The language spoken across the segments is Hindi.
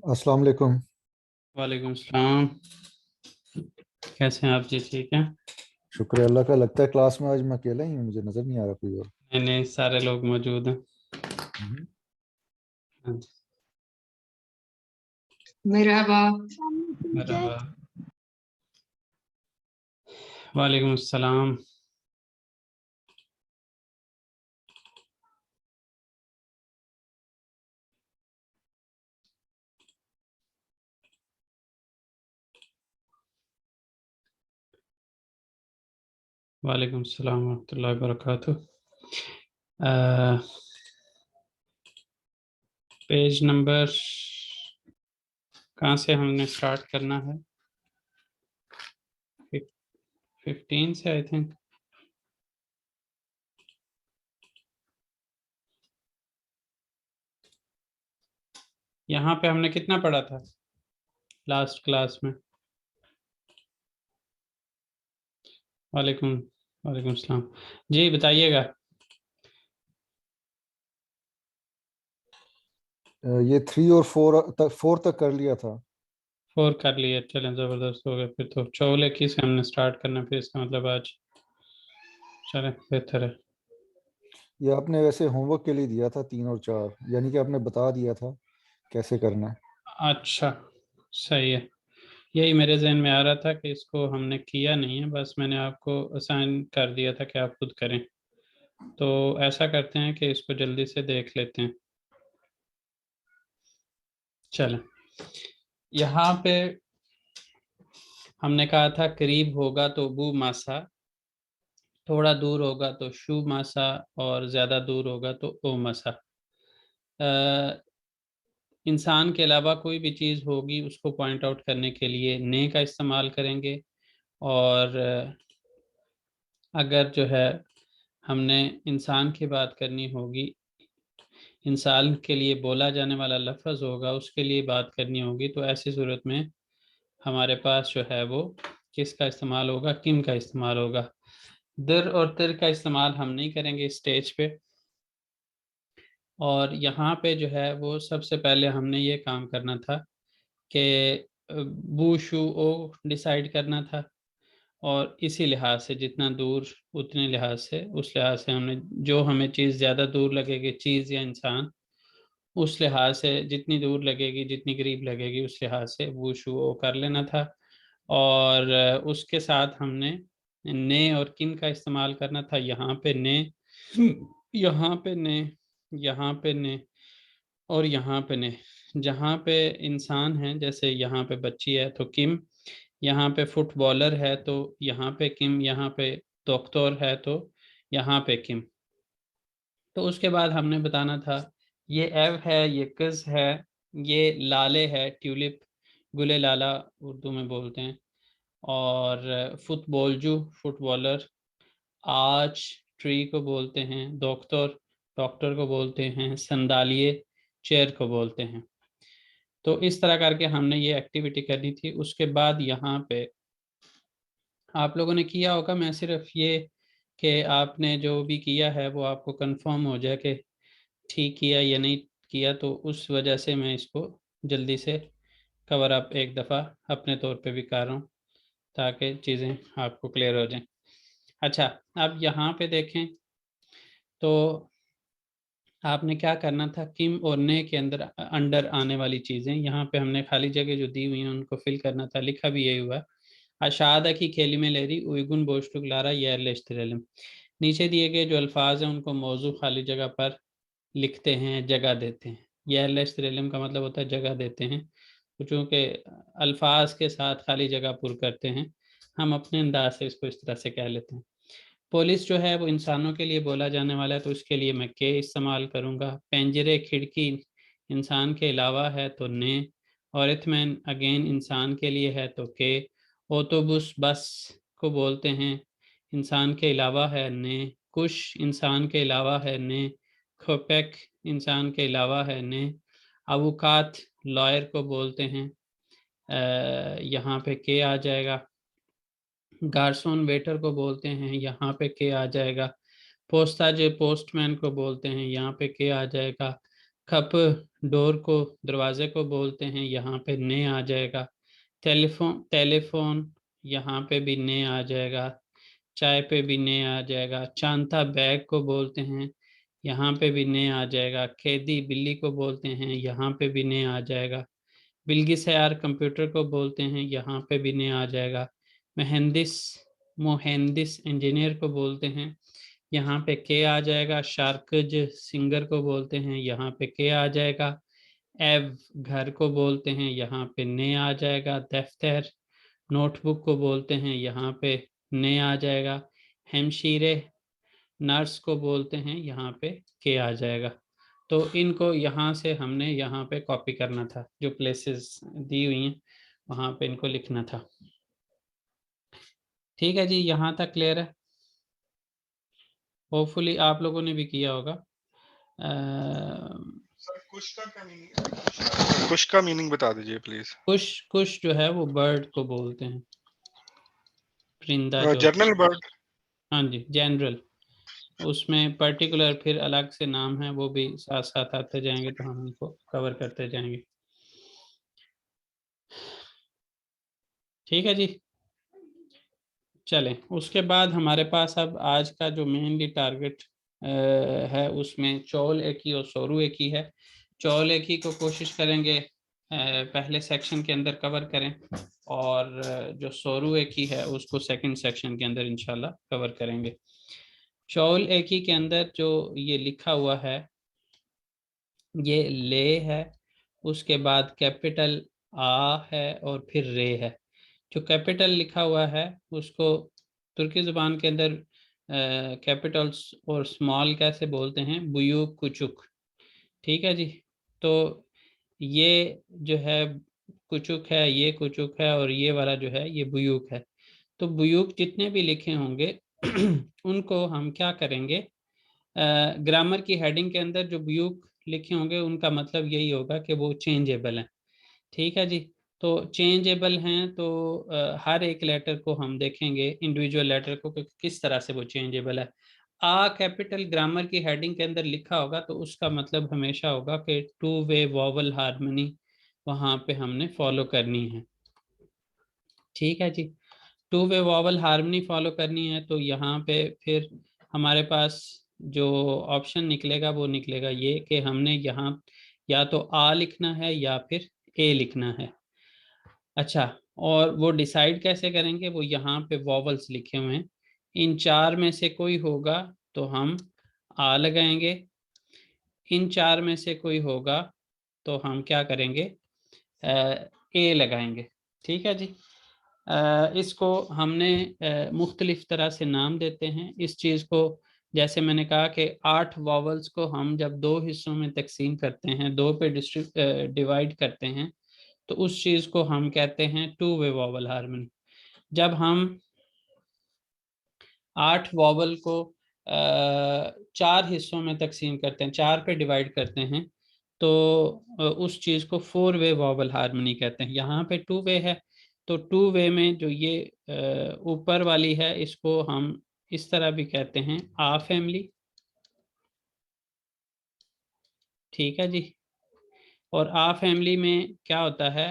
अस्सलाम वालेकुम। वालेकुम सलाम। कैसे हैं आप जी? ठीक हैं? शुक्र है अल्लाह का। लगता है क्लास में आज मैं अकेला ही हूँ, मुझे नज़र नहीं आ रहा कोई और। नहीं नहीं, सारे लोग मौजूद हैं। हम्म। हाँ जी। मरहबा। मरहबा। वालेकुम सलाम। वालेकुम सलाम वरहमतुल्लाहि वबरकातुह। पेज नंबर कहाँ से हमने स्टार्ट करना है? 15 से आई थिंक। यहाँ पे हमने कितना पढ़ा था लास्ट क्लास में? वालेकुम वालेकुम सलाम। जी बताइएगा। ये 3 और 4 तक कर लिया था। 4 कर लिए, चलें ज़बरदस्त हो गया। फिर तो 14 से हमने स्टार्ट करना, फिर इसका मतलब आज चलें बेहतर है। ये आपने वैसे होमवर्क के लिए दिया था 3 और 4, यानी कि आपने बता दिया था कैसे करना है। अच्छा, सही है। यही मेरे जहन में आ रहा था कि इसको हमने किया नहीं है, बस मैंने आपको असाइन कर दिया था कि आप खुद करें। तो ऐसा करते हैं कि इसको जल्दी से देख लेते हैं। चलें, यहाँ पे हमने कहा था करीब होगा तो बू मासा, थोड़ा दूर होगा तो शू मासा, और ज़्यादा दूर होगा तो ओ मासा। इंसान के अलावा कोई भी चीज़ होगी उसको पॉइंट आउट करने के लिए ने का इस्तेमाल करेंगे। और अगर जो है हमने इंसान की बात करनी होगी, इंसान के लिए बोला जाने वाला लफ्ज़ होगा, उसके लिए बात करनी होगी, तो ऐसी सूरत में हमारे पास जो है वो किसका इस्तेमाल होगा? किम का इस्तेमाल होगा। दर और तिर का इस्तेमाल हम नहीं करेंगे स्टेज पे। और यहाँ पे जो है वो सबसे पहले हमने ये काम करना था कि बू शू ओ डिसाइड करना था। और इसी लिहाज से जितना दूर उतने लिहाज से, उस लिहाज से हमने जो हमें चीज़ ज़्यादा दूर लगेगी, चीज़ या इंसान, उस लिहाज से जितनी दूर लगेगी, जितनी करीब लगेगी, उस लिहाज से वो शू ओ कर लेना था। और उसके साथ हमने ने और किन का इस्तेमाल करना था। यहाँ पे ने, यहाँ पे ने, यहाँ पे ने, और यहाँ पे ने। जहाँ पे इंसान है, जैसे यहाँ पे बच्ची है तो किम, यहाँ पे फुटबॉलर है तो यहाँ पे किम, यहाँ पे डॉक्टर है तो यहाँ पे किम। तो उसके बाद हमने बताना था ये एव है, ये कज है, ये लाले है, ट्यूलिप, गुले लाला उर्दू में बोलते हैं। और फुटबॉलजू, फुटबॉलर। आज ट्री को बोलते हैं डॉक्टर, डॉक्टर को बोलते हैं संदालिये, चेयर को बोलते हैं। तो इस तरह करके हमने ये एक्टिविटी करनी थी। उसके बाद यहाँ पे आप लोगों ने किया होगा, मैं सिर्फ ये कि आपने जो भी किया है वो आपको कंफर्म हो जाए कि ठीक किया या नहीं किया, तो उस वजह से मैं इसको जल्दी से कवर अप एक दफ़ा अपने तौर पे भी कर रहा हूँ, ताकि चीज़ें आपको क्लियर हो जाएं। अच्छा, अब यहाँ पे देखें तो आपने क्या करना था, किम और ने के अंदर अंडर आने वाली चीज़ें, यहाँ पे हमने खाली जगह जो दी हुई हैं उनको फिल करना था। लिखा भी यही हुआ है, अशादा की खेली में लेरी उइगुन बोस्टुक लारा यरलेश्तिरलम। नीचे दिए गए जो अल्फाज हैं उनको मौजू खाली जगह पर लिखते हैं, जगह देते हैं। यरलेश्तिरलम का मतलब होता है जगह देते हैं। तो चूँकि अल्फाज के साथ खाली जगह पुर करते हैं, हम अपने अंदाज से इसको इस तरह से कह लेते हैं। पुलिस जो है वो इंसानों के लिए बोला जाने वाला है, तो उसके लिए मैं के इस्तेमाल करूँगा। पेंजरे खिड़की इंसान के अलावा है तो ने। और इथमैन अगेन इंसान के लिए है तो के। ऑटोबुस बस को बोलते हैं, इंसान के अलावा है ने। कुश इंसान के अलावा है ने। खोपेक इंसान के अलावा है ने। अवुकात लॉयर को बोलते हैं, यहाँ पे के आ जाएगा। गार्सोन वेटर को बोलते हैं, यहाँ पे के आ जाएगा। पोस्ताजे पोस्टमैन को बोलते हैं, यहाँ पे के आ जाएगा। कप डोर को, दरवाजे को बोलते हैं, यहाँ पे ने आ जाएगा। टेलीफोन यहाँ पे भी ने आ जाएगा। चाय पे भी ने आ जाएगा। चांता बैग को बोलते हैं, यहाँ पे भी ने आ जाएगा। कैदी बिल्ली को बोलते हैं, यहाँ पे भी ने आ जाएगा। बिल्गिसयार कंप्यूटर को बोलते हैं, यहाँ पे भी ने आ जाएगा। मेहंदिस मोहंदिस इंजीनियर को बोलते हैं, यहाँ पे के आ जाएगा। शार्कज सिंगर को बोलते हैं, यहाँ पे के आ जाएगा। एव घर को बोलते हैं, यहाँ पे ने आ जाएगा। दफ्तर नोटबुक को बोलते हैं, यहाँ पे ने आ जाएगा। हेमशीरे नर्स को बोलते हैं, यहाँ पे के आ जाएगा। तो इनको यहाँ से हमने यहाँ पे कॉपी करना था, जो प्लेसेस दी हुई हैं वहाँ पे इनको लिखना था। ठीक है जी, यहाँ तक क्लियर है? होपफुली आप लोगों ने भी किया होगा। सर कुश का मीनिंग बता दीजिए प्लीज। कुश जो है वो बर्ड को बोलते हैं, परिंदा जो। General bird. हाँ जी, जनरल। उसमें पर्टिकुलर फिर अलग से नाम है, वो भी साथ साथ आते जाएंगे तो हम उनको कवर करते जाएंगे। ठीक है जी, चलें। उसके बाद हमारे पास अब आज का जो मेनली टारगेट है, उसमें चौल एकी और सोरू एकी है। चौल एकी को कोशिश करेंगे पहले सेक्शन के अंदर कवर करें, और जो सोरू एकी है उसको सेकंड सेक्शन के अंदर इंशाल्लाह कवर करेंगे। चौल एकी के अंदर जो ये लिखा हुआ है, ये ले है, उसके बाद कैपिटल आ है और फिर रे है। जो कैपिटल लिखा हुआ है उसको तुर्की ज़ुबान के अंदर कैपिटल्स और स्मॉल कैसे बोलते हैं, बुयूक कुचुक। ठीक है जी, तो ये जो है कुचुक है, ये कुचुक है, और ये वाला जो है ये बुयूक है। तो बुयूक जितने भी लिखे होंगे उनको हम क्या करेंगे, ग्रामर की हेडिंग के अंदर जो बुयूक लिखे होंगे उनका मतलब यही होगा कि वो चेंजेबल हैं। ठीक है जी, तो चेंजेबल हैं तो हर एक लेटर को हम देखेंगे, इंडिविजुअल लेटर को, कि किस तरह से वो चेंजेबल है। आ कैपिटल ग्रामर की हेडिंग के अंदर लिखा होगा तो उसका मतलब हमेशा होगा कि टू वे वॉवल हार्मनी वहाँ पे हमने फॉलो करनी है। ठीक है जी, two way vowel harmony follow करनी है, तो यहाँ पे फिर हमारे पास जो ऑप्शन निकलेगा वो निकलेगा ये कि हमने यहाँ या तो आ लिखना है या फिर ए लिखना है। अच्छा, और वो डिसाइड कैसे करेंगे, वो यहाँ पे वॉवल्स लिखे हुए हैं, इन चार में से कोई होगा तो हम आ लगाएंगे, इन चार में से कोई होगा तो हम क्या करेंगे, ए लगाएंगे। ठीक है जी, इसको हमने मुख्तलिफ तरह से नाम देते हैं इस चीज़ को। जैसे मैंने कहा कि 8 वॉवल्स को हम जब 2 हिस्सों में तकसीम करते हैं, 2 पे डिवाइड करते हैं, तो उस चीज़ को हम कहते हैं टू वे वॉवल हार्मनी। जब हम 8 वॉवल को 4 हिस्सों में तकसीम करते हैं, 4 पे डिवाइड करते हैं, तो उस चीज़ को 4 वे वॉवल हार्मनी कहते हैं। यहाँ पे 2 वे है, तो 2 वे में जो ये ऊपर वाली है इसको हम इस तरह भी कहते हैं, आ फैमिली। ठीक है जी, और आ फैमिली में क्या होता है,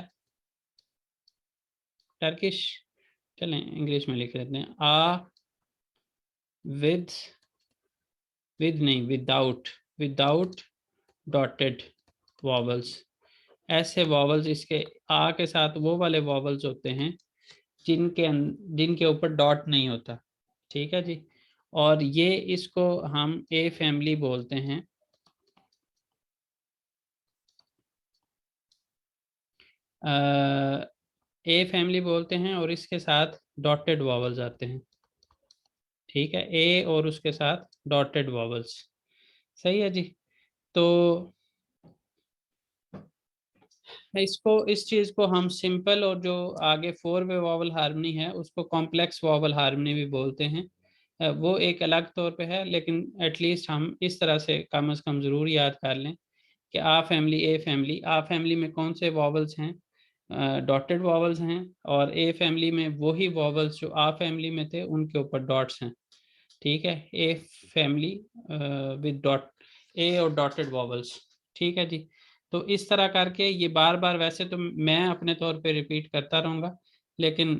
टर्किश, चलें इंग्लिश में लिख लेते हैं, आ विद नहीं, विदाउट डॉटेड वॉवल्स। ऐसे वॉवल्स, इसके आ के साथ वो वाले वॉवल्स होते हैं जिनके ऊपर डॉट नहीं होता। ठीक है जी, और ये इसको हम ए फैमिली बोलते हैं। ए फैमिली बोलते हैं और इसके साथ डॉटेड वॉवल्स आते हैं। ठीक है, ए और उसके साथ डॉटेड वॉवल्स। सही है जी, तो इस चीज को हम सिंपल, और जो आगे 4 वे वॉवल हार्मनी है उसको कॉम्प्लेक्स वॉवल हार्मनी भी बोलते हैं। वो एक अलग तौर पे है, लेकिन एटलीस्ट हम इस तरह से कम से कम जरूर याद कर लें कि आ फैमिली ए फैमिली, आ फैमिली में कौन से वॉवल्स हैं, डॉटेड वॉवल्स हैं, और ए फैमिली में वही वॉवल्स जो आ फैमिली में थे उनके ऊपर डॉट्स हैं। ठीक है, ए फैमिली विद डॉट, ए और डॉटेड वॉवल्स। ठीक है जी। तो इस तरह करके ये बार-बार, वैसे तो मैं अपने तौर पे रिपीट करता रहूँगा, लेकिन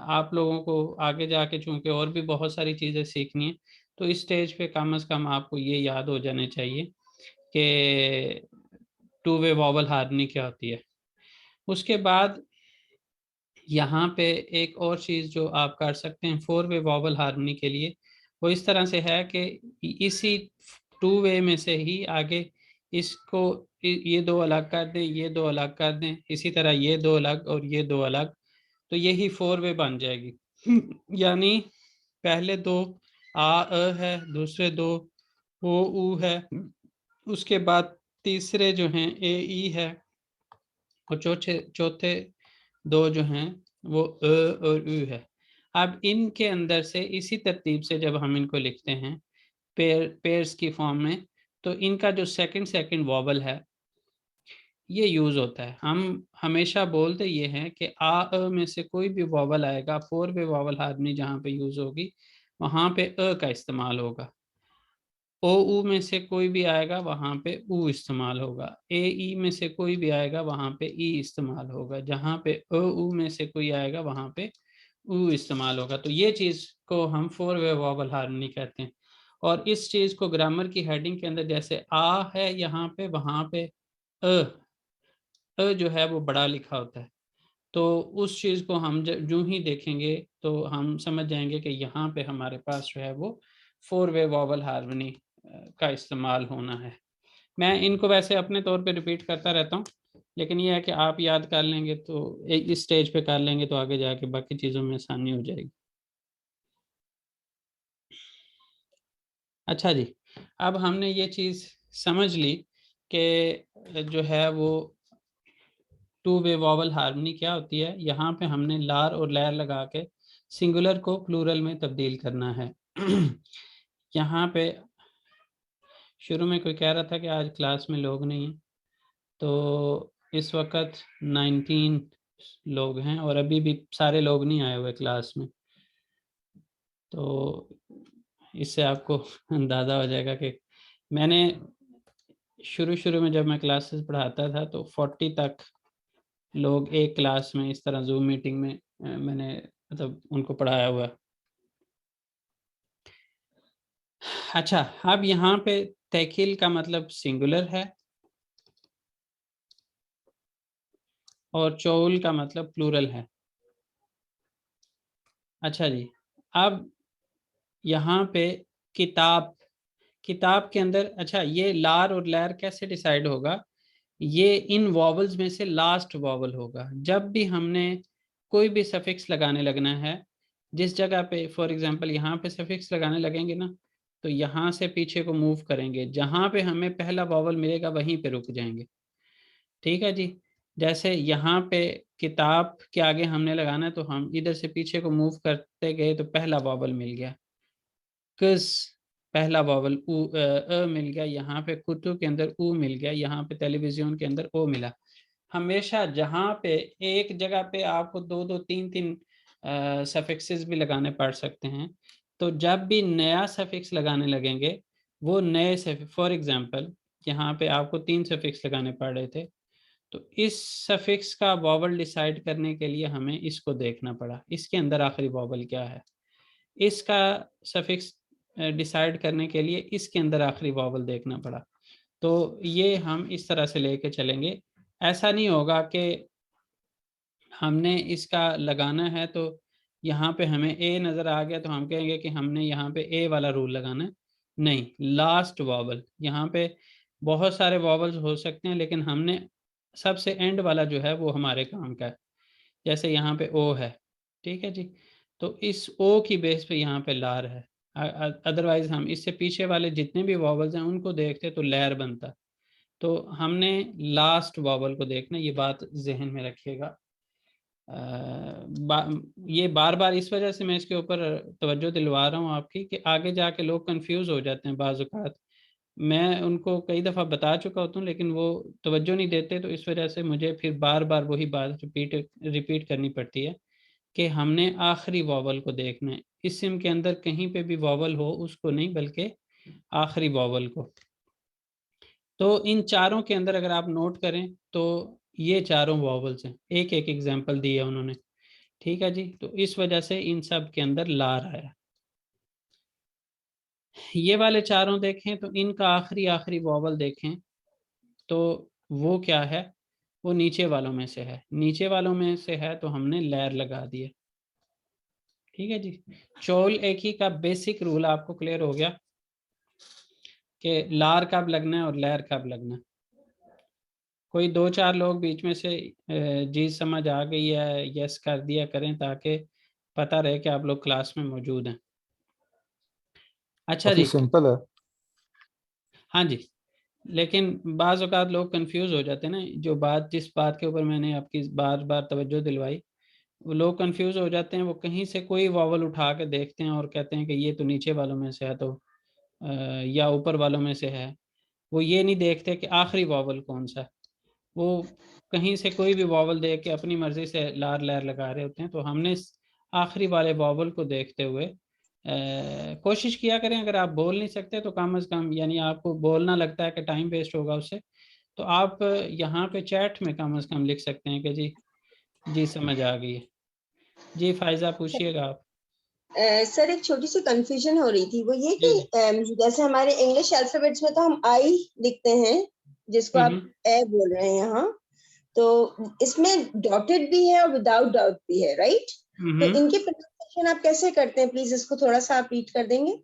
आप लोगों को आगे जाके चूँकि और भी बहुत सारी चीज़ें सीखनी है, तो इस स्टेज पे कम से कम आपको ये याद हो जाने चाहिए कि टू वे वॉवल हार्मनी क्या होती है। उसके बाद यहाँ पे एक और चीज़ जो आप कर सकते हैं फोर वे वॉवल हार्मनी के लिए, वो इस तरह से है कि इसी टू वे में से ही आगे इसको ये दो अलग कर दें, ये दो अलग कर दें, इसी तरह ये दो अलग और ये दो अलग, तो यही फोर वे बन जाएगी। यानी पहले दो आ अ है, दूसरे दो ओ ऊ है, उसके बाद तीसरे जो हैं ए ई है, और चौथे चौथे दो जो हैं वो अ और उ है। अब इनके अंदर से इसी तरतीब से जब हम इनको लिखते हैं पेयर्स की फॉर्म में, तो इनका जो सेकंड सेकंड वॉवल है ये यूज होता है। हम हमेशा बोलते ये हैं कि आ अ में से कोई भी वॉवल आएगा, फोर वे वॉवल हार्मनी जहाँ पे यूज होगी वहाँ पे अ का इस्तेमाल होगा। ओ ऊ में से कोई भी आएगा वहाँ पे ऊ इस्तेमाल होगा। ए ई में से कोई भी आएगा वहाँ पे ई इस्तेमाल होगा। जहाँ पे अ ऊ में से कोई आएगा वहाँ पे ऊ इस्तेमाल होगा। तो ये चीज़ को हम फोर वे वॉवल हार्मनी कहते हैं। और इस चीज़ को ग्रामर की हेडिंग के अंदर जैसे आ है यहाँ पे, वहाँ पे अ जो है वो बड़ा लिखा होता है। तो उस चीज़ को हम जो ही देखेंगे तो हम समझ जाएंगे कि यहाँ पे हमारे पास जो है वो फोर वे वॉवल हार्मनी का इस्तेमाल होना है। मैं इनको वैसे अपने तौर पे रिपीट करता रहता हूँ, लेकिन ये है कि आप याद कर लेंगे तो इस स्टेज पे कर लेंगे तो आगे जाके बाकी चीज़ों में आसानी हो जाएगी। अच्छा जी, अब हमने ये चीज़ समझ ली कि जो है वो टू वे वॉवल हार्मनी क्या होती है। यहाँ पे हमने लार और लैर लगा के सिंगुलर को प्लूरल में तब्दील करना है। यहाँ पे शुरू में कोई कह रहा था कि आज क्लास में लोग नहीं हैं, तो इस वक्त 19 लोग हैं और अभी भी सारे लोग नहीं आए हुए क्लास में। तो इससे आपको अंदाज़ा हो जाएगा कि मैंने शुरू शुरू में जब मैं क्लासेस पढ़ाता था तो 40 तक लोग एक क्लास में इस तरह जूम मीटिंग में मैंने मतलब उनको पढ़ाया हुआ है। अच्छा, अब यहाँ पे तहकील का मतलब सिंगुलर है और चौल का मतलब प्लूरल है। अच्छा जी, अब यहाँ पे किताब, किताब के अंदर अच्छा ये लार और लैर कैसे डिसाइड होगा, ये इन वॉवल्स में से लास्ट वॉवल होगा। जब भी हमने कोई भी सफिक्स लगाने लगना है, जिस जगह पे फॉर एग्जांपल यहाँ पे सफिक्स लगाने लगेंगे ना, तो यहाँ से पीछे को मूव करेंगे, जहाँ पे हमें पहला वॉवल मिलेगा वहीं पे रुक जाएंगे। ठीक है जी। जैसे यहाँ पे किताब के आगे हमने लगाना है तो हम इधर से पीछे को मूव करते गए तो पहला वॉवल मिल गया। किस, पहला वॉवल मिल गया। यहाँ पे कुतु के अंदर ऊ मिल गया, यहाँ पे टेलीविजन के अंदर ओ मिला। हमेशा जहाँ पे एक जगह पे आपको दो दो तीन तीन सफिक्सेस भी लगाने पड़ सकते हैं, तो जब भी नया सफिक्स लगाने लगेंगे वो नए सफिक्स, फॉर एग्जांपल यहाँ पे आपको 3 सफिक्स लगाने पड़ रहे थे, तो इस सफिक्स का वॉवल डिसाइड करने के लिए हमें इसको देखना पड़ा, इसके अंदर आखिरी वॉवल क्या है। इसका सफिक्स डिसाइड करने के लिए इसके अंदर आखिरी वॉवल देखना पड़ा। तो ये हम इस तरह से लेके चलेंगे। ऐसा नहीं होगा कि हमने इसका लगाना है तो यहाँ पे हमें ए नज़र आ गया तो हम कहेंगे कि हमने यहाँ पे ए वाला रूल लगाना है। नहीं, लास्ट वॉवल, यहाँ पे बहुत सारे वॉवल्स हो सकते हैं लेकिन हमने सबसे एंड वाला जो है वो हमारे काम का है। जैसे यहाँ पे ओ है, ठीक है जी, तो इस ओ की बेस पे यहाँ पे लार है। अदरवाइज हम इससे पीछे वाले जितने भी वॉवल्स हैं उनको देखते तो लैर बनता। तो हमने लास्ट वॉवल को देखना, ये बात जहन में रखिएगा। ये बार बार इस वजह से मैं इसके ऊपर तवज्जो दिलवा रहा हूँ आपकी कि आगे जाके लोग कंफ्यूज हो जाते हैं बाज़ औक़ात। मैं उनको कई दफ़ा बता चुका होता हूँ लेकिन वो तवज्जो नहीं देते, तो इस वजह से मुझे फिर बार बार वही बात रिपीट करनी पड़ती है कि हमने आखिरी वॉवल को देखना है। इस्म के अंदर कहीं पे भी वॉवल हो उसको नहीं, बल्कि आखिरी वॉवल को। तो इन चारों के अंदर अगर आप नोट करें तो ये चारों वॉवल्स हैं, एक एक एग्जाम्पल दिया उन्होंने, ठीक है जी। तो इस वजह से इन सब के अंदर लार आया। ये वाले चारों देखें तो इनका आखिरी आखिरी वॉवल देखें तो वो क्या है, वो नीचे वालों में से है, नीचे वालों में से है तो हमने लैर लगा दिए, ठीक है जी। चौल एक ही का बेसिक रूल आपको क्लियर हो गया कि लार कब लगना है और लैर कब लगना है। कोई दो चार लोग बीच में से जी समझ आ गई है यस कर दिया करें ताकि पता रहे कि आप लोग क्लास में मौजूद हैं। अच्छा काफी जी। सिंपल है। हाँ जी, लेकिन बाज़ औक़ात लोग कंफ्यूज हो जाते हैं ना, जो बात जिस बात के ऊपर मैंने आपकी बार बार तवज्जो दिलवाई, वो लोग कंफ्यूज हो जाते हैं, वो कहीं से कोई वॉवल उठा के देखते हैं और कहते हैं कि ये तो नीचे वालों में से है, तो या ऊपर वालों में से है। वो ये नहीं देखते कि आखिरी वॉवल कौन सा है। वो कहीं से कोई भी वॉवल देख के अपनी मर्जी से लार लैर लगा रहे होते हैं। तो हमने इस आखिरी वाले वॉवल को देखते हुए कोशिश किया करें, अगर आप बोल नहीं सकते तो कम से कम, यानी आपको बोलना लगता है कि टाइम वेस्ट होगा उससे, तो आप यहाँ पे चैट में कम से कम लिख सकते हैं कि जी समझ आ गई है। जी फायजा पूछिएगा आप। सर एक छोटी सी कंफ्यूजन हो रही थी, वो ये कि जी जी। जैसे हमारे इंग्लिश अल्फाबेट्स में तो हम आई लिखते हैं, जिसको आप हम्म ए बोल रहे हैं यहाँ, तो इसमें डॉटेड भी है और विदाउट डॉट भी है, राइट? तो हम्म। इनकी प्रोनाउंसिएशन आप कैसे करते हैं? प्लीज इसको थोड़ा सा आप रीड कर देंगे?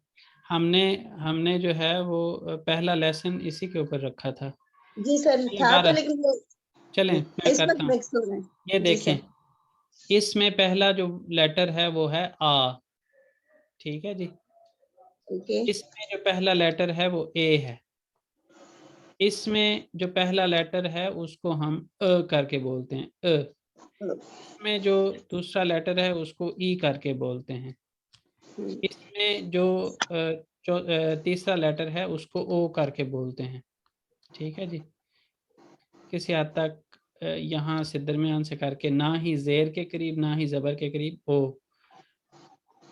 हमने हमने जो है वो पहला लेसन इसी के ऊपर रखा था। जी सर, चलें था तो, बारह, लेकिन चलें मैं इस करता वक्त हूँ। मिक्स हो रहा ये है। जी देखें, सर। इसमें पहला जो लेटर है वो है आ, ठीक है जी। ओके। इसमें जो पहला लेटर है वो ए है। इसमें जो पहला लेटर है उसको हम करके बोलते हैं अ। इसमें जो दूसरा लेटर है उसको ई करके बोलते हैं। इसमें जो तीसरा लेटर है उसको ओ करके बोलते हैं, ठीक है जी। किसी हद तक यहाँ से दरमियान से करके, ना ही जेर के करीब ना ही ज़बर के करीब ओ।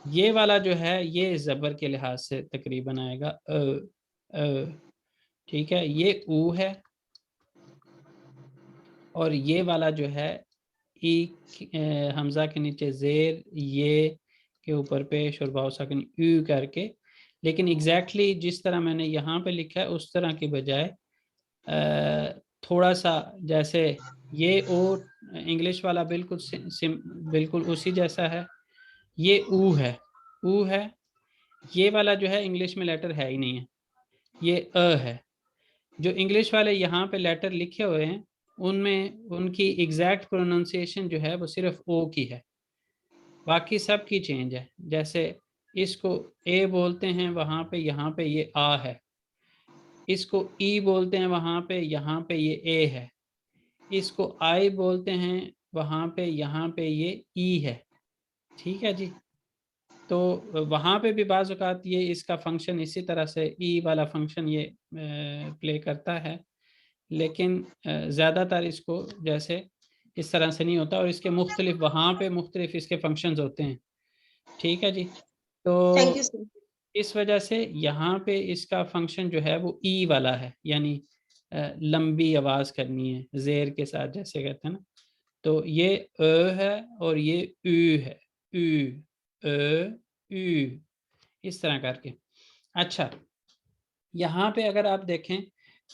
ये वाला जो है ये ज़बर के लिहाज से तकरीबन आएगा अ, ठीक है। ये ऊ है और ये वाला जो है ई हमज़ा के नीचे ज़ेर, ये के ऊपर पेश और वाव साकिन यू करके, लेकिन एग्जैक्टली जिस तरह मैंने यहाँ पे लिखा है उस तरह की बजाय थोड़ा सा, जैसे ये ओ इंग्लिश वाला बिल्कुल बिल्कुल उसी जैसा है। ये ऊ है, ऊ है। ये वाला जो है इंग्लिश में लेटर है ही नहीं है, ये अ है। जो इंग्लिश वाले यहाँ पे लेटर लिखे हुए हैं उनमें उनकी एग्जैक्ट प्रोनाउंसिएशन जो है वो सिर्फ ओ की है, बाकी सब की चेंज है। जैसे इसको ए बोलते हैं वहाँ पे, यहाँ पे ये आ है। इसको ई बोलते हैं वहाँ पे, यहाँ पे ये ए है। इसको आई बोलते हैं वहाँ पे, यहाँ पे ये ई है, ठीक है जी। तो वहाँ पे भी बाज़ औक़ात ये इसका फंक्शन इसी तरह से ई वाला फंक्शन ये प्ले करता है, लेकिन ज़्यादातर इसको जैसे इस तरह से नहीं होता, और इसके मुख्तलिफ वहाँ पे मुख्तलिफ इसके फंक्शंस होते हैं, ठीक है जी। थैंक यू तो सर। इस वजह से यहाँ पे इसका फंक्शन जो है वो ई वाला है, यानी लंबी आवाज़ करनी है ज़ेर के साथ, जैसे कहते हैं ना। तो ये अ है और ये ऊ है, ऊ, अ, ऊ, इस तरह करके। अच्छा, यहाँ पे अगर आप देखें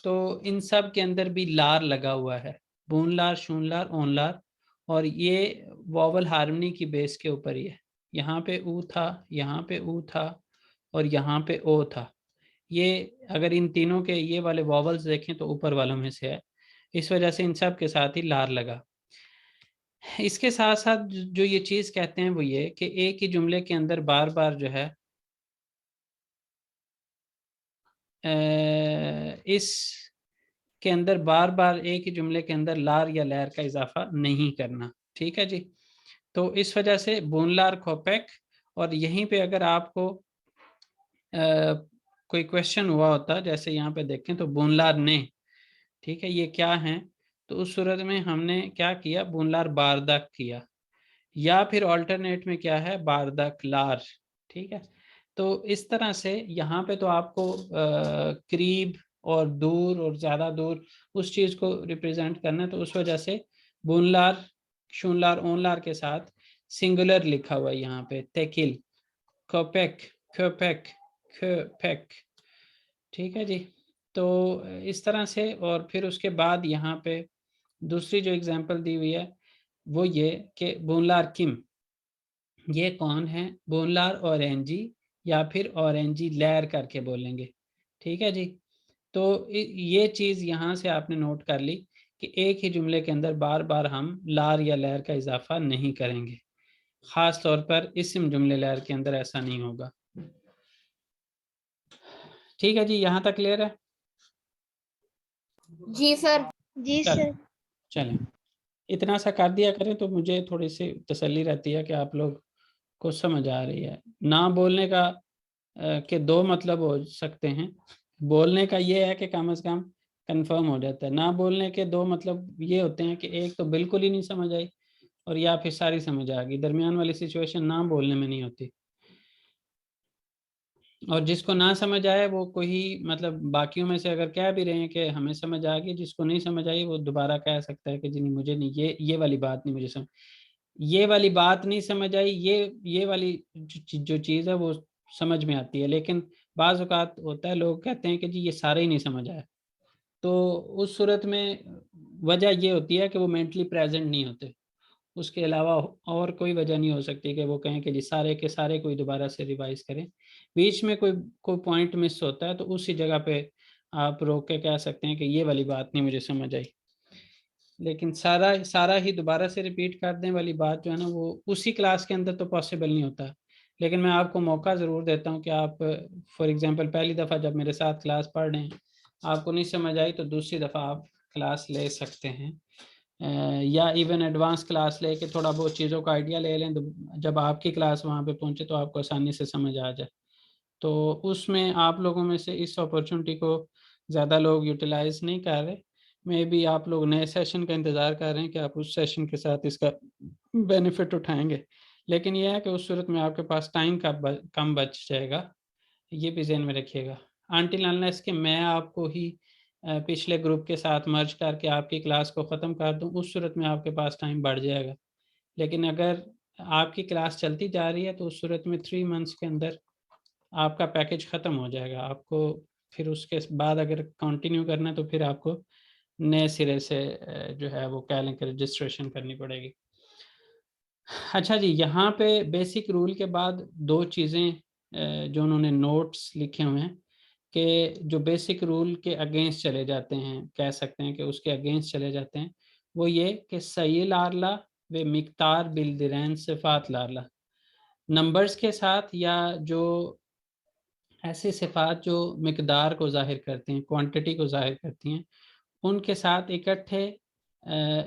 तो इन सब के अंदर भी लार लगा हुआ है, बून लार, शून लार, ओन लार, और ये वॉवल हार्मनी की बेस के ऊपर ही है। यहाँ पे ऊ था, यहाँ पे ऊ था और यहाँ पे ओ था। ये अगर इन तीनों के ये वाले वॉवल्स देखें तो ऊपर वालों में से है, इस वजह से इन सब के साथ ही लार लगा। इसके साथ साथ जो ये चीज़ कहते हैं वो ये कि एक ही जुमले के अंदर बार बार जो है इस के अंदर बार बार एक ही जुमले के अंदर लार या लैर का इजाफा नहीं करना, ठीक है जी। तो इस वजह से बोनलार खोपेक, और यहीं पे अगर आपको कोई क्वेश्चन हुआ होता, जैसे यहाँ पे देखें तो बोनलार ने, ठीक है, ये क्या है, तो उस सूरत में हमने क्या किया, बोनलार बारदक किया, या फिर ऑल्टरनेट में क्या है, बारदक लार, ठीक है। तो इस तरह से यहाँ पे तो आपको करीब और दूर और ज़्यादा दूर उस चीज़ को रिप्रेजेंट करना है, तो उस वजह से बुनलार, शूनलार, ओनलार के साथ सिंगुलर लिखा हुआ है यहाँ पे, तेकिल, कोपेक, खोपेक, खोपेक। ठीक है जी। तो इस तरह से, और फिर उसके बाद यहाँ पे दूसरी जो एग्जांपल दी हुई है वो ये कि बुनलार किम, ये कौन है? बुनलार ऑरेंजी या फिर ऑरेंजी लैर करके बोलेंगे। ठीक है जी। तो ये चीज़ यहाँ से आपने नोट कर ली कि एक ही जुमले के अंदर बार बार हम लार या लैर का इजाफा नहीं करेंगे, खास तौर पर इस्म जुमले लैर के अंदर ऐसा नहीं होगा। ठीक है जी, यहाँ तक क्लियर है? जी सर। जी सर। चलें, इतना सा कर दिया करें तो मुझे थोड़ी सी तसल्ली रहती है कि आप लोग को समझ आ रही है। ना बोलने का के दो मतलब हो सकते हैं। बोलने का ये है कि कम से कम कंफर्म हो जाता है, ना बोलने के दो मतलब ये होते हैं कि एक तो बिल्कुल ही नहीं समझ आई और या फिर सारी समझ आ गई। दरमियान वाली सिचुएशन ना बोलने में नहीं होती। और जिसको ना समझ आए वो कोई मतलब बाकियों में से अगर कह भी रहे हैं कि हमें समझ आ गई, जिसको नहीं समझ आई वो दोबारा कह सकता है कि जी नहीं, मुझे नहीं, ये वाली बात नहीं मुझे समझ, ये वाली बात नहीं समझ आई, ये वाली जो चीज़ है वो समझ में आती है। लेकिन बाज़ औक़ात होता है लोग कहते हैं कि जी ये सारे ही नहीं समझ आया, तो उस सूरत में वजह ये होती है कि वो मेंटली प्रेजेंट नहीं होते। उसके अलावा और कोई वजह नहीं हो सकती कि वो कहें कि जी सारे के सारे कोई दोबारा से रिवाइज करें। बीच में कोई पॉइंट मिस होता है तो उसी जगह पे आप रोक के कह सकते हैं कि ये वाली बात नहीं मुझे समझ आई। लेकिन सारा सारा ही दोबारा से रिपीट कर दें वाली बात जो है ना, वो उसी क्लास के अंदर तो पॉसिबल नहीं होता। लेकिन मैं आपको मौका ज़रूर देता हूँ कि आप फॉर एग्जांपल पहली दफ़ा जब मेरे साथ क्लास पढ़ रहे हैं, आपको नहीं समझ आई तो दूसरी दफ़ा आप क्लास ले सकते हैं, या इवन एडवांस क्लास ले के थोड़ा बहुत चीज़ों का आइडिया ले लें, तो जब आपकी क्लास वहाँ पे पहुँचे तो आपको आसानी से समझ आ जाए। तो उसमें आप लोगों में से इस अपॉर्चुनिटी को ज़्यादा लोग यूटिलाइज़ नहीं कर रहे। मे बी आप लोग नए सेशन का इंतज़ार कर रहे हैं कि आप उस सेशन के साथ इसका बेनिफिट उठाएँगे। लेकिन ये है कि उस सूरत में आपके पास टाइम का कम बच जाएगा, ये भी ज़हन में रखिएगा। अनटिल अनलेस कि मैं आपको ही पिछले ग्रुप के साथ मर्ज करके आपकी क्लास को ख़त्म कर दूँ, उस सूरत में आपके पास टाइम बढ़ जाएगा। लेकिन अगर आपकी क्लास चलती जा रही है तो उस सूरत में 3 मंथ्स के अंदर आपका पैकेज ख़त्म हो जाएगा। आपको फिर उसके बाद अगर कंटिन्यू करना है तो फिर आपको नए सिरे से जो है वो कह लें कि रजिस्ट्रेशन करनी पड़ेगी। अच्छा जी, यहाँ पे बेसिक रूल के बाद 2 चीज़ें जो उन्होंने नोट्स लिखे हुए हैं कि जो बेसिक रूल के अगेंस्ट चले जाते हैं, कह सकते हैं कि उसके अगेंस्ट चले जाते हैं, वो ये कि सय्यिल आरला व मिक़दार बिलदिरैन सिफ़ात लारला। नंबर्स के साथ या जो ऐसी सिफ़ात जो मिक़दार को ज़ाहिर करती हैं, क्वांटिटी को ज़ाहिर करती हैं, उनके साथ इकट्ठे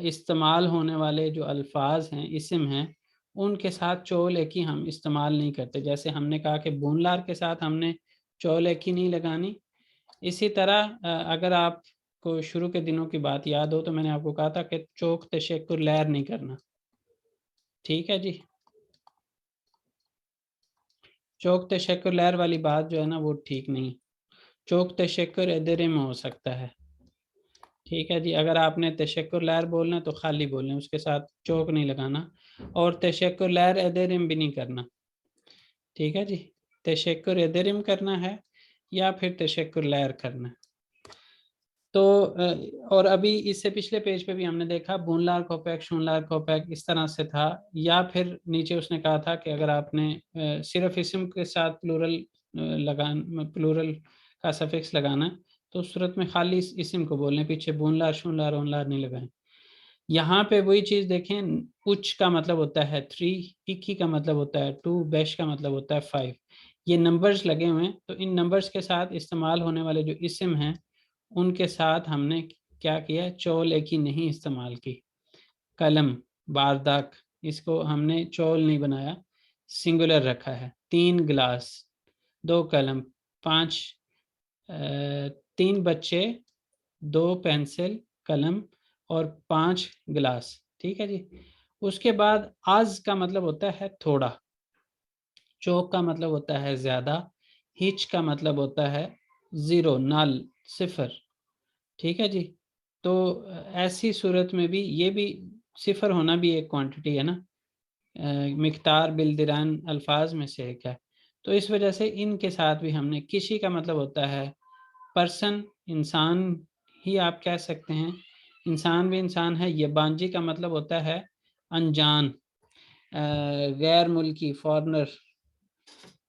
इस्तेमाल होने वाले जो अल्फ़ाज़ हैं, इस्म हैं, उनके साथ चोल एकी हम इस्तेमाल नहीं करते। जैसे हमने कहा कि बूनलार के साथ हमने चोल एकी नहीं लगानी। इसी तरह अगर आपको शुरू के दिनों की बात याद हो तो मैंने आपको कहा था कि चोक तशक्कुर लैर नहीं करना। ठीक है जी? चोक तशक्कुर लैर वाली बात जो है ना वो ठीक नहीं। चोक तशक्कुर एदरे में हो सकता है। ठीक है जी, अगर आपने तशक्कुर लैर बोलना है तो खाली बोलें, उसके साथ चोक नहीं लगाना, और तशक्कुर लैर एदरिम भी नहीं करना। ठीक है जी, तशक्कुर एदरिम करना है या फिर तशक्कुर लैर करना है। तो और अभी इससे पिछले पेज पे भी हमने देखा बूनलार कोपैक, शूनलार कोपैक इस तरह से था, या फिर नीचे उसने कहा था कि अगर आपने सिर्फ इस्म के साथ प्लूरल का सफिक्स लगाना है तो उस सूरत में खाली इस्म को बोलने, पीछे बूनलार, शूनलार, ओनलार नहीं लगाएं। यहाँ पे वही चीज़ देखें, उच का मतलब होता है 3, इक्की का मतलब होता है 2, बेश का मतलब होता है 5। ये नंबर्स लगे हुए हैं, तो इन नंबर्स के साथ इस्तेमाल होने वाले जो इस्म हैं उनके साथ हमने क्या किया, चौल एक ही नहीं इस्तेमाल की। कलम, बारदाक, इसको हमने चौल नहीं बनाया, सिंगुलर रखा है। 3 गिलास, 2 कलम, 3 बच्चे, 2 पेंसिल, कलम और 5 गिलास। ठीक है जी। उसके बाद आज का मतलब होता है थोड़ा, चौक का मतलब होता है ज़्यादा, हिच का मतलब होता है ज़ीरो, नल, सिफर, ठीक है जी। तो ऐसी सूरत में भी ये भी सिफर होना भी एक क्वांटिटी है ना, मिकदार बिलदिरान अल्फाज में से एक है। तो इस वजह से इनके साथ भी हमने, किसी का मतलब होता है पर्सन, इंसान ही आप कह सकते हैं, इंसान भी इंसान है। ये बांजी का मतलब होता है अनजान, गैर मुल्की, फॉरनर।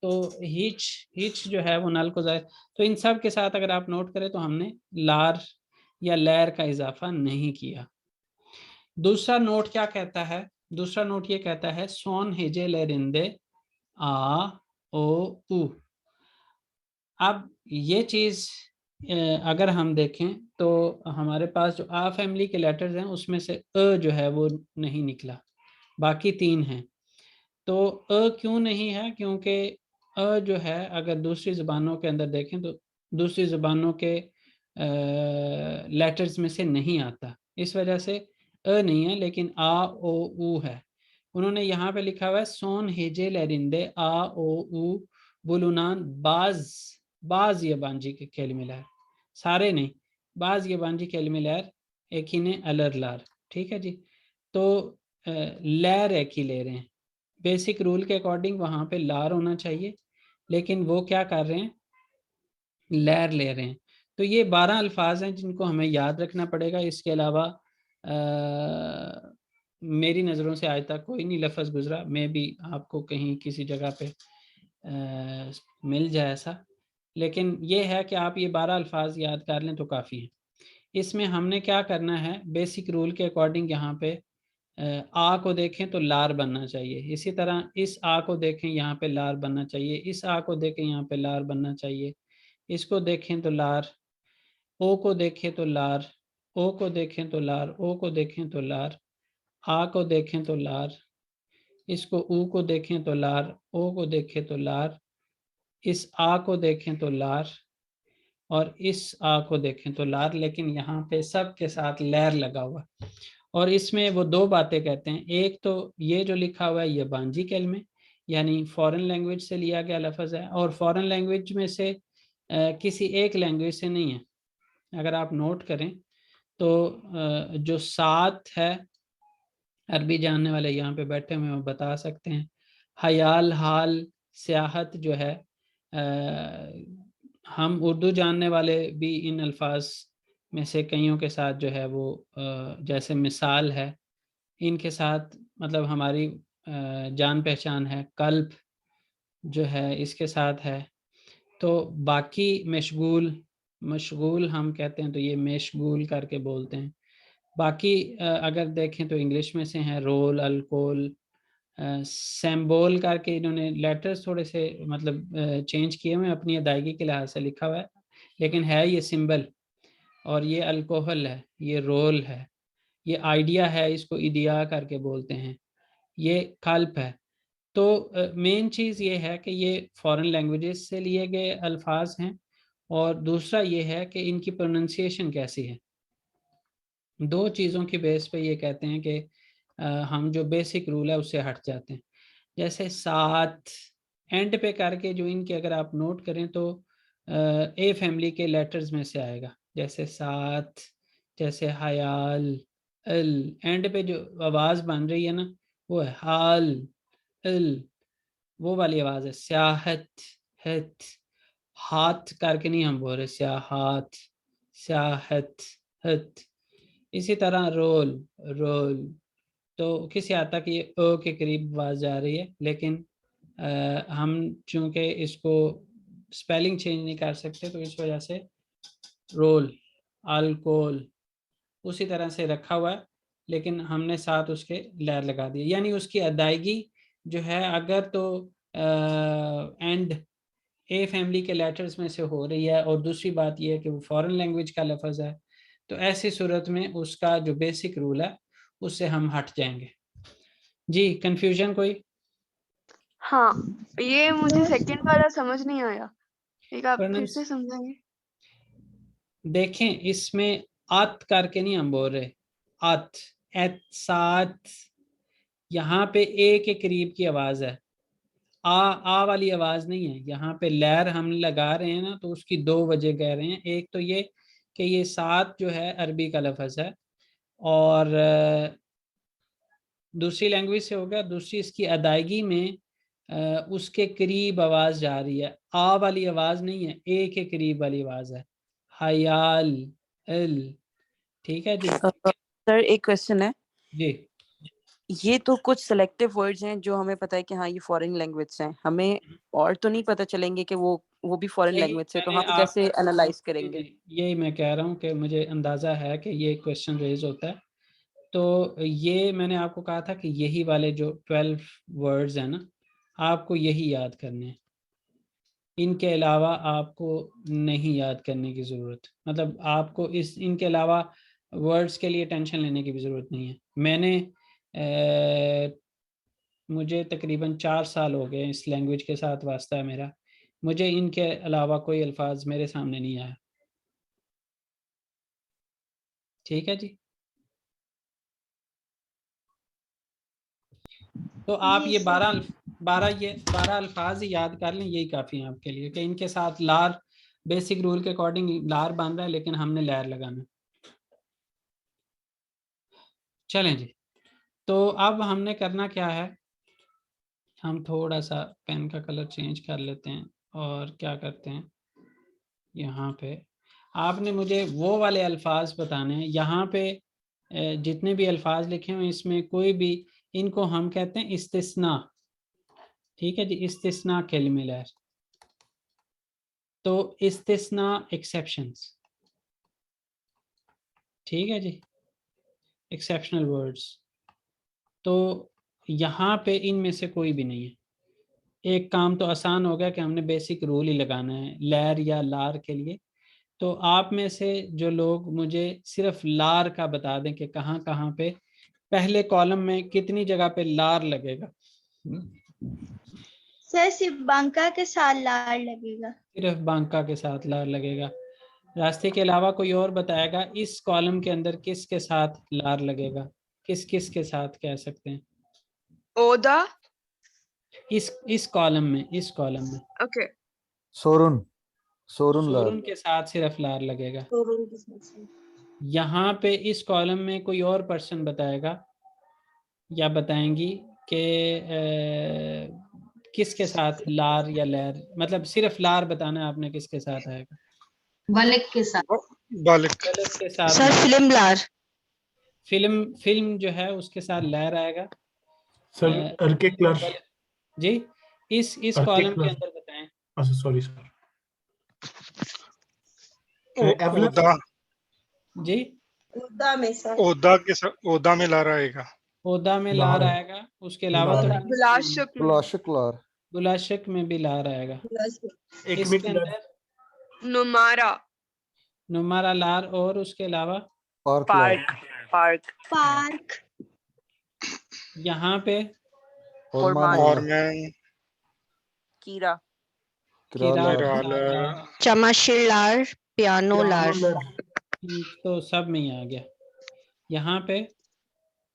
तो हिच, हिच जो है वो नल को जाए। तो इन सब के साथ अगर आप नोट करें तो हमने लार या लैर का इजाफा नहीं किया। दूसरा नोट क्या कहता है? दूसरा नोट ये कहता है सोन हेजे लरिंदे आ ओ उ। अब ये चीज अगर हम देखें तो हमारे पास जो आ फैमिली के लेटर्स हैं उसमें से अ जो है वो नहीं निकला, बाकी 3 हैं। तो अ क्यों नहीं है? क्योंकि अ जो है अगर दूसरी ज़बानों के अंदर देखें तो दूसरी ज़बानों के लेटर्स में से नहीं आता, इस वजह से अ नहीं है, लेकिन आ ओ ऊ है। उन्होंने यहाँ पे लिखा हुआ है सोन हेजे लरिंदे आ ओ ऊ बुलुनान बाज, बाज ये बांजी के केलिमे लहर, सारे नहीं, बाज ये बांजी केलिमे लहर एक ही ने अलर लार, ठीक है जी। तो लहर एक ही ले रहे हैं, बेसिक रूल के अकॉर्डिंग वहां पे लार होना चाहिए, लेकिन वो क्या कर रहे हैं, लहर ले रहे हैं। तो ये 12 अल्फाज हैं जिनको हमें याद रखना पड़ेगा। इसके अलावा मेरी नज़रों से आज तक कोई नहीं लफ्ज़ गुजरा, मैं भी आपको कहीं किसी जगह पे मिल जाए ऐसा, लेकिन ये है कि आप ये 12 अल्फाज याद कर लें तो काफ़ी है। इसमें हमने क्या करना है, बेसिक रूल के अकॉर्डिंग यहाँ पे आ को देखें तो लार बनना चाहिए, इसी तरह इस आ को देखें यहाँ पे लार बनना चाहिए, इस आ को देखें यहाँ पे लार बनना चाहिए, इसको देखें तो लार, ओ को देखें तो लार, ओ को देखें तो लार, ओ को देखें तो लार, आ को देखें तो लार, इसको ऊ को देखें तो लार, ओ को देखें तो लार, इस आ को देखें तो लार, और इस आ को देखें तो लार, लेकिन यहाँ पे सब के साथ लैर लगा हुआ। और इसमें वो 2 बातें कहते हैं, एक तो ये जो लिखा हुआ है ये बांजी कलमे यानी फॉरेन लैंग्वेज से लिया गया लफ्ज़ है, और फॉरेन लैंग्वेज में से किसी एक लैंग्वेज से नहीं है। अगर आप नोट करें तो जो 7 है, अरबी जानने वाले यहाँ पे बैठे हुए वो बता सकते हैं। हयाल, हाल, सियाहत जो है, हम उर्दू जानने वाले भी इन अल्फाज में से कईयों के साथ जो है वो जैसे मिसाल है, इनके साथ मतलब हमारी जान पहचान है। कल्ब जो है इसके साथ है। तो बाकी मशगूल, मशगूल हम कहते हैं तो ये मशगूल करके बोलते हैं। बाकी अगर देखें तो इंग्लिश में से हैं रोल, अल्कोहल, सैम्बोल करके इन्होंने लेटर्स थोड़े से मतलब चेंज किए हुए अपनी अदायगी के लिहाज से लिखा हुआ है, लेकिन है ये सिंबल। और ये अल्कोहल है, ये रोल है, ये आइडिया है, इसको इदिया करके बोलते हैं, ये कल्प है। तो मेन चीज़ ये है कि ये फॉरेन लैंग्वेजेस से लिए गए अल्फाज हैं, और दूसरा ये है कि इनकी प्रोनंसिएशन कैसी है। 2 चीज़ों की बेस पे ये कहते हैं कि हम जो बेसिक रूल है उससे हट जाते हैं। जैसे साथ एंड पे करके जो इनके अगर आप नोट करें तो ए फैमिली के लेटर्स में से आएगा, जैसे साथ, जैसे हयाल, अल, एंड पे जो आवाज़ बन रही है ना वो है हाल, अल, वो वाली आवाज़ है। स्याहत, हत, हाथ करके नहीं हम बोल रहे, स्याहात, स्याहत, हत। इसी तरह रोल, रोल। तो किसी हद तक ये ओ के करीब आवाज़ जा रही है, लेकिन हम चूंकि इसको स्पेलिंग चेंज नहीं कर सकते तो इस वजह से रोल, अल्कोहल उसी तरह से रखा हुआ है, लेकिन हमने साथ उसके लैर लगा दी, यानी उसकी अदायगी जो है अगर तो एंड ए फैमिली के लेटर्स में से हो रही है, और दूसरी बात यह है कि वो फॉरेन लैंग्वेज का लफ्ज़ है, तो ऐसी सूरत में उसका जो बेसिक रूल है उससे हम हट जाएंगे। जी, कंफ्यूजन कोई? हाँ, ये मुझे सेकंड वाला समझ नहीं आया, एक आप फिर प्रोनाउंस से समझाएंगे? देखें, इसमें आत करके नहीं हम बोल रहे, आत, एत, सात, यहाँ पे ए के करीब की आवाज है, आ वाली आवाज नहीं है यहाँ पे। लहर हम लगा रहे हैं ना, तो उसकी दो वजह कह रहे हैं। एक तो ये कि ये सात जो है अरबी का लफ्ज है, और दूसरी लैंग्वेज से हो गया। दूसरी इसकी अदायगी में उसके करीब आवाज जा रही है। आ वाली आवाज नहीं है, ए के करीब वाली आवाज है। हयाल अल, ठीक है जी। सर एक क्वेश्चन है, जी ये तो कुछ सिलेक्टिव वर्ड्स हैं जो हमें पता है कि हाँ ये फॉरेन लैंग्वेज हैं, हमें और तो नहीं पता चलेंगे कि वो भी फॉरेन यही लैंग्वेज से, तो मैंने हम कैसे आपको एनालाइज करेंगे? यही मैं कह रहा हूँ कि मुझे अंदाजा है कि ये क्वेश्चन रेज होता है। तो ये मैंने आपको कहा था कि यही वाले जो 12 वर्ड्स हैं ना, आपको यही याद करने हैं। इनके अलावा आपको नहीं याद करने की ज़रूरत, मतलब आपको इनके अलावा वर्ड्स के लिए टेंशन लेने की भी ज़रूरत नहीं है। मुझे तकरीबन 4 साल हो गए इस लैंग्वेज के साथ वास्ता है मेरा, मुझे इनके अलावा कोई अल्फाज मेरे सामने नहीं आया। ठीक है जी। तो आप जी ये सर। 12 अल्फाज ही याद कर लें, यही काफ़ी है आपके लिए कि इनके साथ लार, बेसिक रूल के अकॉर्डिंग लार बन रहा है, लेकिन हमने लहर लगाना। चलें जी। तो अब हमने करना क्या है, हम थोड़ा सा पेन का कलर चेंज कर लेते हैं और क्या करते हैं, यहाँ पे आपने मुझे वो वाले अल्फाज बताने हैं। यहाँ पे जितने भी अल्फाज लिखे हुए इसमें कोई भी, इनको हम कहते हैं इस्तिस्ना। ठीक है जी, इस्तिस्ना कलिमे लहर। तो इस्तिस्ना एक्सेप्शंस, ठीक है जी, एक्सेप्शनल वर्ड्स। तो यहाँ पे इनमें से कोई भी नहीं है। एक काम तो आसान हो गया कि हमने बेसिक रूल ही लगाना है लहर या लार के लिए। तो आप में से जो लोग मुझे सिर्फ लार का बता दें कि कहाँ कहाँ पे पहले कॉलम में कितनी जगह पे लार लगेगा। सर सिर्फ बांका के साथ लार लगेगा। सिर्फ बांका के साथ लार लगेगा। रास्ते के अलावा कोई और बताएगा इस कॉलम के अंदर किस के साथ लार लगेगा, किस किस के साथ कह सकते हैं ओदा। इस कॉलम में ओके। सोरुन, सोरुन लार। सोरुन के साथ सिर्फ लार लगेगा। तो उनकी समस्या। यहाँ पे इस कॉलम में कोई और पर्सन बताएगा या बताएंगी कि किसके साथ लार या लहर, मतलब सिर्फ लार बताना है आपने, किसके साथ आएगा। बालिक के साथ। गलत के साथ सर नहीं। फिल्म लार। फिल्म जो है उसके साथ लहर आएगा। सर अर्केक्लर। गलत जी, इस कॉलम के अंदर बताएं। अच्छा सॉरी सर। ओदा, जी, उदा में सर। ओदा में ला रहेगा। ओदा में लार आएगा। उसके अलावा तो लार। बिलाशक में। बुलाशिक लार। बुलाशिक में भी लार आएगा। एक इसके मिनट। अंदर नुमारा। नुमारा लार, और उसके अलावा पार्क लार। पार्क। पार्क। यहाँ पे हॉर्मान और लार। मैं कीरा। किरार किराला। लार। चमाशिर लार, पियानो लार। तो सब में ही आ गया। यहाँ पे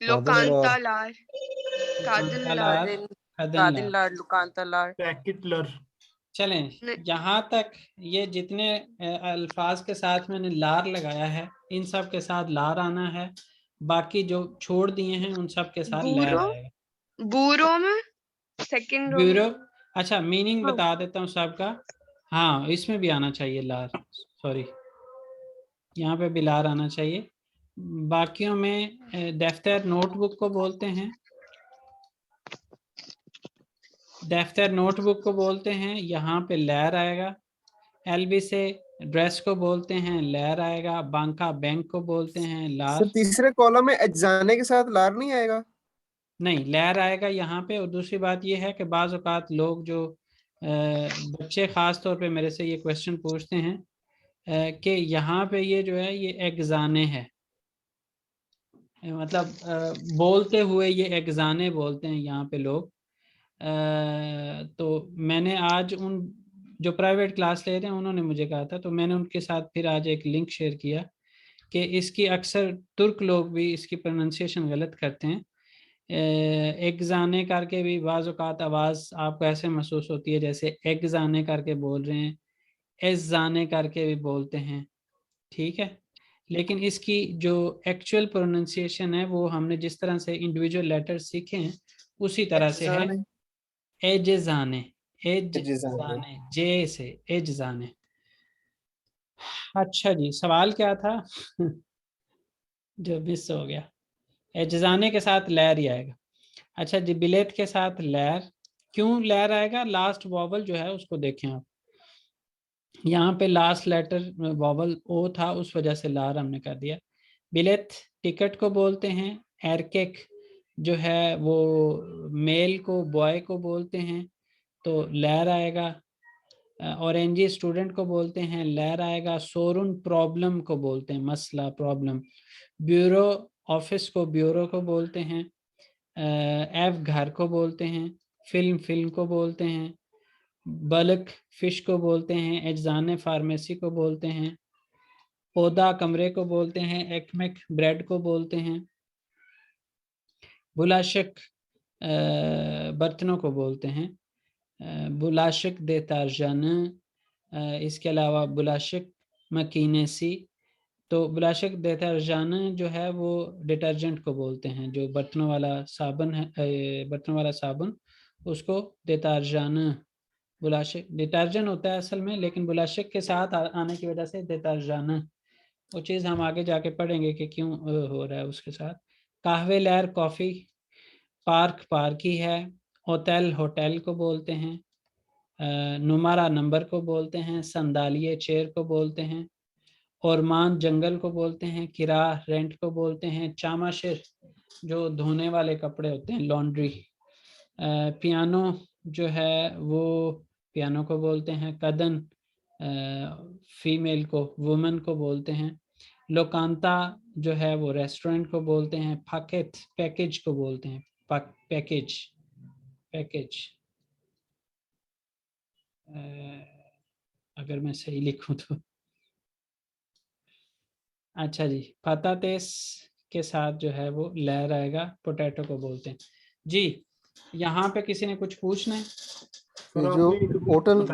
लोकांता लार। कादिन कांता लार। लार, खदन कादिन लार। लार, लुकांता लार। पैकेटलर। चलें, नहीं। यहाँ तक ये जितने अल्फाज के साथ मैंने लार लगाया है इन सब के साथ लार आना है। बाकी जो छोड़ दिए हैं उन सब के साथ लहर बूरो। आएगा। बूरो में सेकंड रो में। ब्यूरो, अच्छा मीनिंग हाँ। बता देता हूँ सबका। हाँ, इसमें भी आना चाहिए लार, सॉरी, यहाँ पे भी लार आना चाहिए। बाकियों में दफ्तर नोटबुक को बोलते हैं, दफ्तर नोटबुक को बोलते हैं, यहाँ पे लहर आएगा। एलबी से ड्रेस को बोलते हैं, लहर आएगा। बांका बैंक को बोलते हैं, लार। सर तीसरे कॉलम में अजाने के साथ लार नहीं आएगा? नहीं, लहर आएगा यहाँ पे। और दूसरी बात ये है कि बाज़ औक़ात लोग जो बच्चे ख़ास तौर पे मेरे से ये क्वेश्चन पूछते हैं कि यहाँ पे ये जो है ये एग्जाने है, मतलब बोलते हुए ये एग्जाने बोलते हैं यहाँ पे लोग। तो मैंने आज उन जो प्राइवेट क्लास ले रहे हैं उन्होंने मुझे कहा था, तो मैंने उनके साथ फिर आज एक लिंक शेयर किया कि इसकी अक्सर तुर्क लोग भी इसकी प्रोनाउंसिएशन गलत करते हैं एक जाने करके भी बाज़ औक़ात आवाज़ आपको ऐसे महसूस होती है जैसे एक जाने करके बोल रहे हैं, एस जाने करके भी बोलते हैं, ठीक है। लेकिन इसकी जो एक्चुअल प्रोनाउंसिएशन है वो हमने जिस तरह से इंडिविजुअल लेटर सीखे हैं उसी तरह से है, एज जाने, एज जाने, जे से एज जाने। अच्छा जी, सवाल क्या था? जो मिस हो गया। एजजाने के साथ लैर ही आएगा। अच्छा जी, बिलेत के साथ लैर, क्यों लैर आएगा? लास्ट वॉवल जो है उसको देखें आप, यहाँ पे लास्ट लेटर वॉवल ओ था, उस वजह से लार हमने कर दिया। बिलेत टिकट को बोलते हैं, एरकेक जो है वो मेल को, बॉय को बोलते हैं, तो लैर आएगा। ऑरेंजी स्टूडेंट को बोलते हैं, लैर आएगा। सोरुन प्रॉब्लम को बोलते हैं, मसला, प्रॉब्लम। ब्यूरो ऑफिस को ब्यूरो को बोलते हैं। एफ घर को बोलते हैं। फिल्म फिल्म को बोलते हैं। बल्क फिश को बोलते हैं। एजाने फार्मेसी को बोलते हैं। पौधा कमरे को बोलते हैं। एकमेक ब्रेड को बोलते हैं। बुलाशक बर्तनों को बोलते हैं। बुलाशक देतारजान, इसके अलावा बुलाशक मकीनेसी, तो बुलाशक देतारजान जो है वो डिटर्जेंट को बोलते हैं, जो बर्तनों वाला साबुन है, बर्तनों वाला साबुन, उसको देतारजान, बुलाशक डिटर्जेंट होता है असल में, लेकिन बुलाशक के साथ आने की वजह से देतारजान, वो चीज़ हम आगे जाके पढ़ेंगे कि क्यों हो रहा है उसके साथ। कहवे लहर कॉफ़ी, पार्क पार्की है। होटल होटल को बोलते हैं। नुमारा नंबर को बोलते हैं। संदालिये चेयर को बोलते हैं। औरमान जंगल को बोलते हैं। किरा रेंट को बोलते हैं। चामाशिर जो धोने वाले कपड़े होते हैं, लॉन्ड्री। पियानो जो है वो पियानो को बोलते हैं। कदन फीमेल को, वुमेन को बोलते हैं। लोकांता जो है वो रेस्टोरेंट को बोलते हैं। पैकेट पैकेज को बोलते हैं। पैकेज पैकेज, अगर मैं सही लिखूं तो। अच्छा जी, पतातेस के साथ जो है वो लहर आएगा, पोटैटो को बोलते हैं जी। यहाँ पे किसी ने कुछ पूछना है? ये जो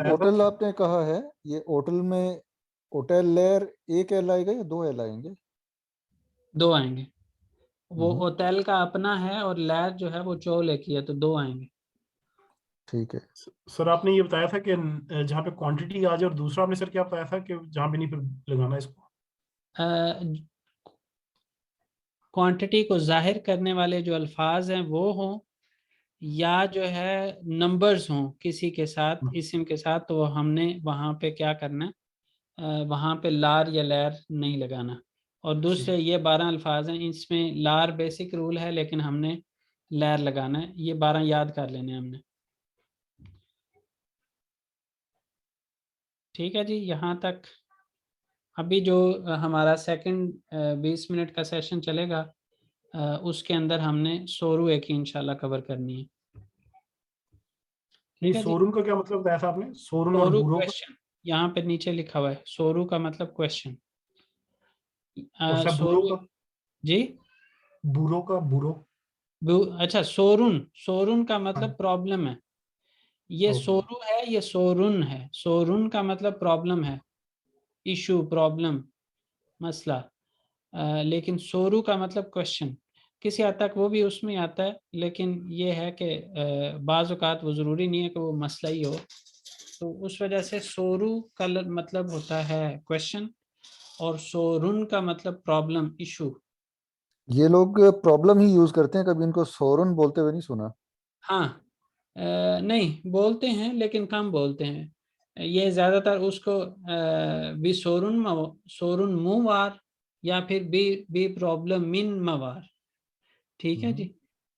होटल आपने कहा है, ये होटल में होटल लेयर एक एल आएगा या दो एल आएंगे? दो आएंगे। वो होटल का अपना है और लैर जो है वो चोले की है, तो दो आएंगे। ठीक है सर, आपने ये बताया था कि जहाँ पे क्वांटिटी आ जाए, और दूसरा आपने सर क्या बताया था कि जहाँ पे नहीं फिर लगाना इसको? क्वांटिटी को जाहिर करने वाले जो अल्फाज हैं वो हों, या जो है नंबर्स हों किसी के साथ, इस्म के साथ, तो हमने वहाँ पे क्या करना है, वहाँ पे लार या लैर नहीं लगाना। और दूसरे ये 12 अल्फाज हैं, इसमें लार बेसिक रूल है, लेकिन हमने लैर लगाना है। ये 12 याद कर लेने हमने। ठीक है जी, यहाँ तक। अभी जो हमारा सेकंड 20 मिनट का सेशन चलेगा, उसके अंदर हमने सोरू एक ही इंशाल्लाह कवर करनी है। नहीं, सोरून का क्या मतलब बताया था आपने? सोरून और सोरू बुरो का? क्वेश्चन, यहाँ पे नीचे लिखा हुआ है, सोरू का मतलब क्वेश्चन। और सब बुरो सोरू का? जी, बुरो का, बुरो? अच्छा, सोरुन, सोरुन का मतलब प्रॉब्लम है। ये सोरू है, ये सोरुन है। सोरुन का मतलब प्रॉब्लम है, इशू, प्रॉब्लम, मसला। लेकिन सोरू का मतलब क्वेश्चन। किसी हद तक वो भी उसमें आता है, लेकिन ये है कि बाज़ औक़ात वो ज़रूरी नहीं है कि वो मसला ही हो, तो उस वजह से सोरू का मतलब होता है क्वेश्चन, और सोरुन का मतलब प्रॉब्लम, इशू। ये लोग प्रॉब्लम ही यूज करते हैं, कभी इनको सोरन बोलते हुए नहीं सुना। हाँ, नहीं बोलते हैं लेकिन कम बोलते हैं। ये ज़्यादातर उसको बी सोरुन सोरुन मुवार, या फिर बी प्रॉब्लम मिन मवार। ठीक है जी,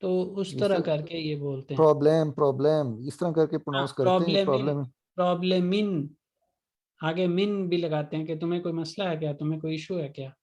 तो उस तरह करके ये बोलते हैं। प्रॉब्लम प्रॉब्लम इस तरह करके हाँ, प्रोनाउंस करते हैं, प्रॉब्लमिन, प्रॉब्लम। प्रॉब्लमिन, आगे मिन भी लगाते हैं कि तुम्हें कोई मसला है क्या, तुम्हें कोई इशू है क्या।